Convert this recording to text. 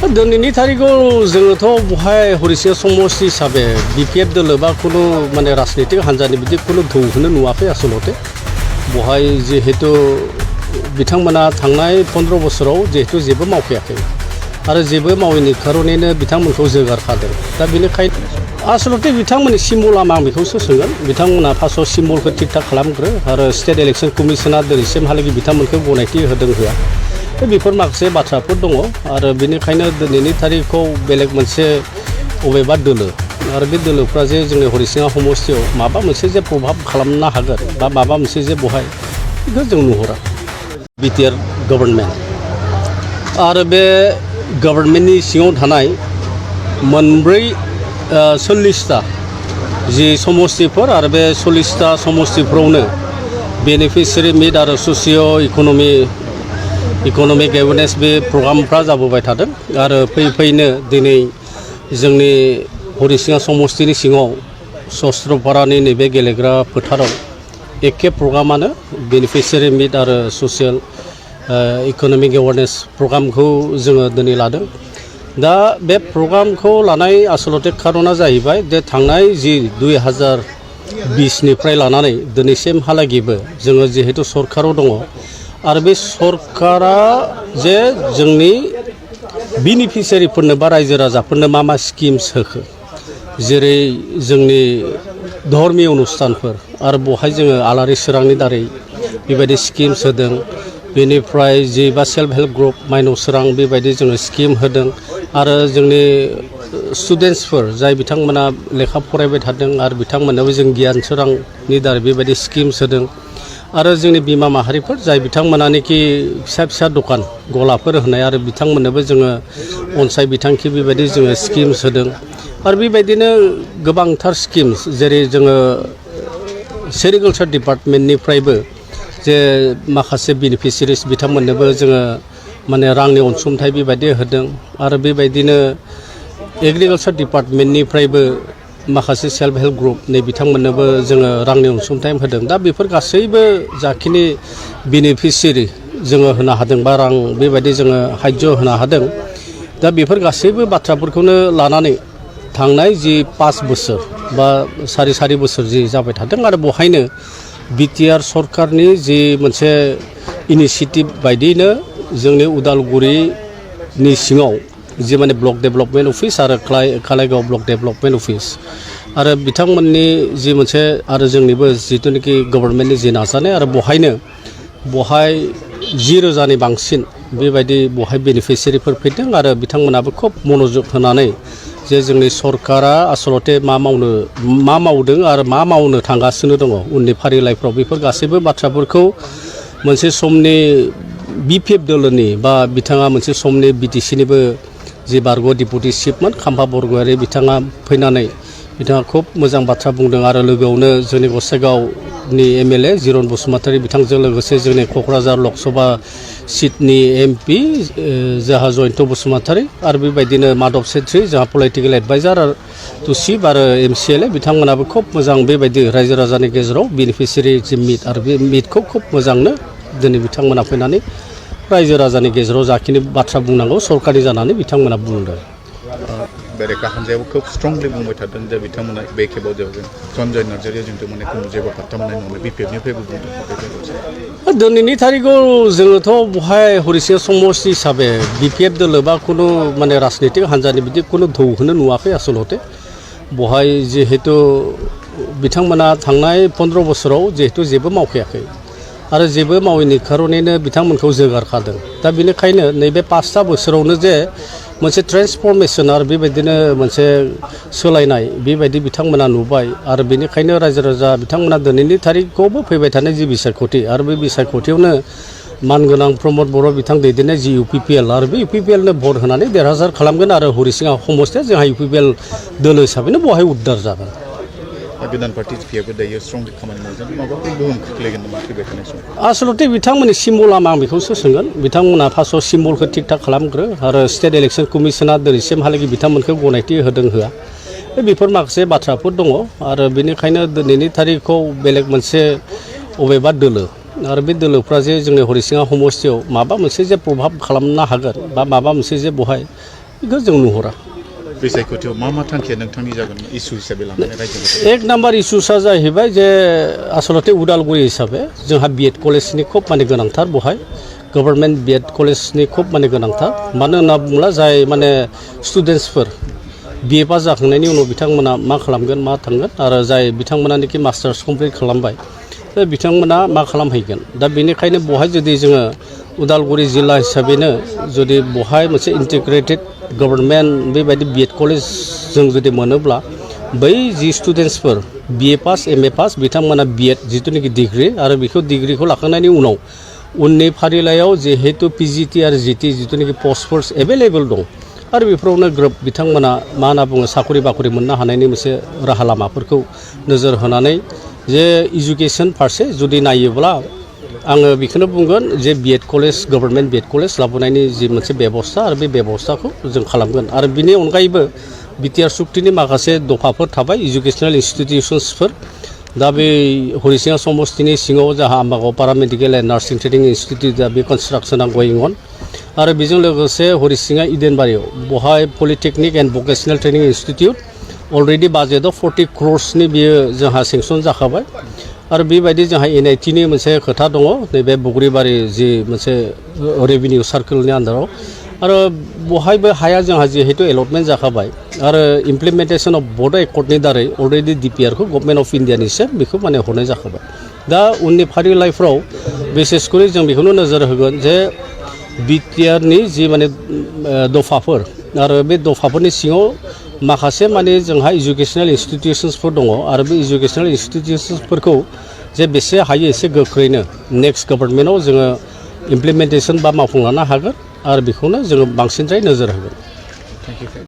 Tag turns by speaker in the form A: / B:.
A: दिनैनि तारिखाव जोङोथ' बहाय हरिसिङा समष्टि हिसाबै बिपिएफ दोलो बा कुनु माने राजनितिक हान्जानि बिदि कुनु दौहोनो नुवाखै आसलते बहाय जिहेतु बिथांमोना थांनाय 15 बोसोराव जिहेतु जेबो मावखायाखै आरो जेबो मावैनि खारनैनो बिथांमोनखौ जोगारखादों दा बेनिखायनो आसलते बिथांमोननि सिम्बल आं बेखौसो सोंगोन बिथांमोना फार्स्टआव सिम्बलखौ थिक थाक खालामग्रो आरो स्टेट इलेक्शन कमिशना दिनैसिमहालागै बिथांमोनखौ गनायथि होदों होआ बेफोर माखासे बाथ्राफोर दङ आरो बेनिखायनो दिनैनि तारिखाव बेलेग मोनसे अबेबा दोलो आरो बे दोलोफ्रा जे जोंनि हरिसिङा समष्टियाव माबा मोनसे जे प्रभाब खालामनो हागोन बा माबा मोनसे जे बहाय बेखौ जों नुहुरा बिटिआर गभर्नमेन्ट आरो बे गभर्नमेन्टनि सिङाव थानाय मोनब्रै 40टा जि समष्टिफोर आरो बे 40टा समष्टिफोरावनो बेनिफिसियारि मिट आरो ससिय' इक'नमिक एवेयारनेस बे प्रग्रामफ्रा जाबोबाय थादों आरो फैनो दिनै जोंनि हरिसिङा समष्टिनि सिङाव सस्त्रपारानि नैबे गेलेग्रा फोथाराव एखे प्रग्रामानो बेनिफिसियारि मिट आरो ससियेल इक'नमिक एवेयारनेस प्रग्रामखौ जोङो दिनै लादों दा बे प्रग्रामखौ लानाय आसलते खारना जाहैबाय जे थांनाय जि 2020निफ्राय लानानै दिनैसिमहालागैबो जोङो जिहेतु सरकाराव दङ आरो बे सरकारा जे जोंनि बेनिफिसियारिफोरनो बा रायजो राजाफोरनो मा स्किम्स होखो जेरै जोंनि धर्मीय अनुष्ठानफोर आरो बहाय जोङो आलारि सोरांनि दारै बेबायदि स्किम्स होदों बेनिफ्राय जि बा सेल्फ हेल्प ग्रुप माइनाव सोरां बेबायदि जोङो स्किम होदों आरो जोंनि स्टुडेन्टसफोर जाय बिथांमोना लेखा फरायबाय थादों आरो बिथांमोननोबो जों गियान सोरांनि दारै बेबायदि स्किम्स होदों आरो जोंनि बिमा माहारिफोर जाय बिथांमोनानोखि फिसा दखान गलाफोर होनाय आरो बिथांमोननोबो जोङो अनसाय बिथांखि बेबायदि जोङो स्किम्स होदों आरो बेबायदिनो गोबांथार स्किम्स जेरै जोङो सेरिकालचार डिपार्टमेन्टनिफ्रायबो जे माखासे बेनिफिसियारिस बिथांमोननोबो जोङो माने रांनि अनसुंथाइ बेबायदि होदों आरो बेबायदिनो एग्रिकालचार डिपार्टमेन्टनिफ्रायबो माखासे सेल्फ हेल्प ग्रुपनि बिथांमोननोबो जोङो रांनि अनसुंथाइ होदों दा बेफोर गासैबो जाखिनि बेनिफिसियारि जोङो होनो हादों बा रां बेबायदि जोङो हायज्य होनो हादों दा बेफोर गासैबो बाथ्राफोरखौनो लानानै थांनाय जि 5 बोसोर बा सारि बोसोर जि जाबाय थादों आरो बहायनो बिटिआर सरकारनि जि मोनसे इनिशिएटिभ बायदियैनो जोंनि उदालगुरिनि सिङाव जि माने ब्लक डेभेलपमेन्ट अफिस आरो कालाइगाव ब्लक डेभेलपमेन्ट अफिस आरो बिथांमोननि जि मोनसे आरो जोंनिबो जिथुनाखि गभर्नमेन्टनि जि नाजानाय आरो बहाय 10,000नि बांसिन बेबायदि बहाय बेनिफिसियारिफोर फैदों आरो बिथांमोनाबो खोब मनोयोग होनानै जे जोंनि सरकारा आसलते मा मावदों आरो मा मावनो थांगासिनो दङ उननि फारिलाइफ्राव बेफोर गासैबो बाथ्राफोरखौ मोनसे समनि बिपिएफ दोलोनि बा बिथाङा मोनसे समनि बिटिसिनिबो जि बारग' डिपुटि चिफमोन खाम्फा बरगयारि बिथाङा फैनानै बिथाङा खोब मोजां बाथ्रा बुंदों आरो लोगोआवनो जोंनि गसाइगावनि एमएलए जिरन बसुमतारी बिथांजों लोगोसे जोंनि क'क्राझार लकसभा सीटनि एमपि जोंहा जयन्त बसुमतारी आरो बेबायदिनो माधव सेत्री जोंहा पलिटिकेल एडभाइजार टु चिफ आरो एमसिएलए बिथांमोनाबो खोब मोजां बेबायदि रायजो राजानि गेजेराव बेनिफिसियारि जि मिट आरो बे मिटखौ खोब मोजांनो दिनै बिथांमोना फैनानै रायजो राजानि गेजेराव जाखिनि बाथ्रा बुंनांगौ सरकारि जानानै बिथांमोना बुंदों
B: बेरेखा हान्जायाबो खोब स्ट्रंलि बुंबाय थादों जे बिथांमोना बे खेबाव जों सन्जय नार्जारिया जोंथ' माने जेबो पात्ता मोननाय नङा बिपिएफनिफ्रायबो बुंदों
A: दिनैनि तारिखाव जोङोथ' बहाय हरिसिङा समष्टि हिसाबै बिपिएफ दोलो बा कुनु माने राजनितिक हान्जानि बिदि कुनु दौहोनो नुवाखै आसलते बहाय जिहेतु बिथांमोना थांनाय 15 बोसोराव जिहेतु जेबो मावखायाखै आरो जेबो मावैनि खारनैनो बिथांमोनखौ जोगारखादों दा बेनिखायनो नैबे 5 बोसोरावनो जे मोनसे ट्रेन्सफरमेसन आरो बेबायदिनो मोनसे सोलायनाय बेबायदि बिथांमोना नुबाय आरो बेनिखायनो रायजो राजा बिथांमोना दिनैनि तारिखआवबो फैबाय थानाय जि बिसायख'थि आरो बे बिसायख'थियावनो मानगोनां प्रमद बर' बिथां दैदेननाय जि इउपिपिएल आरो बे इउपिपिएलनो भट होनानै देरहासार खालामगोन आरो हरिसिङा समष्टिया जोंहा इउपिपिएल दोलो हिसाबैनो बहाय उद्धार जागोन
B: गोदान पार्टि जिपिएफबो दायो स्ट्रंलि खामानि मावदों माबाफोर गोहोम खोख्लैगोन नामा फैबाय थानाय समाव
A: आसलते बिथांमोननि सिम्बल आं बेखौसो सोंगोन बिथांमोना फार्स्टआव सिम्बलखौ थिक थाक खालामग्रो आरो स्टेट इलेक्शन कमिशना दिनैसिमहालागै बिथांमोनखौ गनायथि होदों होआ बेफोर माखासे बाथ्राफोर दङ आरो बेनिखायनो दिनैनि तारिखआव बेलेग मोनसे अबेबा दोलो आरो बे दोलोफ्रा जे जोंनि हरिसिङा समष्टियाव माबा मोनसे जे प्रभाब खालामनो हागोन बा माबा मोनसे जे बहाय बेखौ जों नुहुरा
B: बिसायख'थियाव मा थांखिया नोंथांनि जागोन इसु हिसाबै लानानै रायजो
A: एक नाम्बार इस्युसा जाहैबाय जे आसलते उदालगुरि हिसाबै जोंहा बिएड कलेजनि खोब माने गोनांथार बहाय गभर्नमेन्ट बिएड कलेजनि खोब माने गोनांथार मानो होनना बुङोब्ला जाय माने स्टुडेन्टसफोर बिए पास जाखांनायनि उनाव बिथांमोना मा खालामगोन मा थांगोन आरो जाय बिथांमोनानोखि मास्टार्स कमप्लिट खालामबाय बे बिथांमोना मा खालामहैगोन दा बेनिखायनो बहाय जुदि जोङो उदालगुरि जिल्ला हिसाबैनो जुदि बहाय मोनसे इन्टिग्रेटेड गभर्नमेन्ट बेबायदि बिएड कलेज जों जुदि मोनोब्ला बै जि स्टुडेन्टसफोर बिए पास एमए पास बिथांमोना बिएड जिथुनाखि डिग्री आरो बेखौ डिग्रीखौ लाखांनायनि उनाव उननि फारिलाइयाव जिहेतु पिजिटि आरो जिटि जिथुनाखि पस्टफोर एभेलेबल दं आरो बेफोरावनो ग्रोब बिथांमोना मा होनना बुङो साखरि बाखरि मोननो हानायनि मोनसे राहा लामाफोरखौ नोजोर होनानै जे इडुकेसन फारसे जुदि नायोब्ला आङो बेखौनो बुंगोन जे B Ed college government B Ed college लाबोनायनि जि मोनसे बेबस्था आरो बे बेबस्थाखौ जों खालामगोन आरो बिनि अनगायैबो बिटिआर सुक्तिनि माखासे दफाफोर थाबाय इडुकेसनेल इन्स्टिटिउसन्सफोर दा बे हरिसिङा समस्तिनि सिङाव जाहा Ambagaon पारामेडिकेल and nursing training institute दा बे कनस्ट्राक्सना गयिं अन आरो बेजों लोगोसे हरिसिङा इडेनबारियाव बहाय polytechnic and vocational training institute already बाजेटआव 40 crores बियो जोंहा सेंसन जाखाबाय आरो बेबायदि जोंहा एनआइटिनि मोनसे खोथा दङ नैबे बग्रिबारि जि मोनसे रेभिनिउ सार्कोलनि आन्दाराव आरो बहायबो हाया जोंहा जिहेतु एलटमेन्ट जाखाबाय आरो इमप्लिमेन्टेसन अफ बर्ड एकर्डनि दारै अलरेडि डिपिआरखौ गभर्नमेन्ट अफ इन्डियानिसिम बेखौ माने हरनाय जाखाबाय दा उननि फारिलाइफ्राव बिसेसकरि जों बेखौनो नोजोर होगोन जे बिटिआरनि जि माने दफाफोर आरो बे दफाफोरनि सिङाव माखासे माने जोंहा इडुकेसनेल इन्स्टिटिउसन्सफोर दङ आरो बे इडुकेसनेल इन्स्टिटिउसन्सफोरखौ जे बेसे हायो एसे गोख्रैनो नेक्स्ट गभर्नमेन्टआव जोङो इमप्लिमेन्टेसन बा मावफुंलांनो हागोन आरो बेखौनो जोङो बांसिनद्राय नोजोर होगोन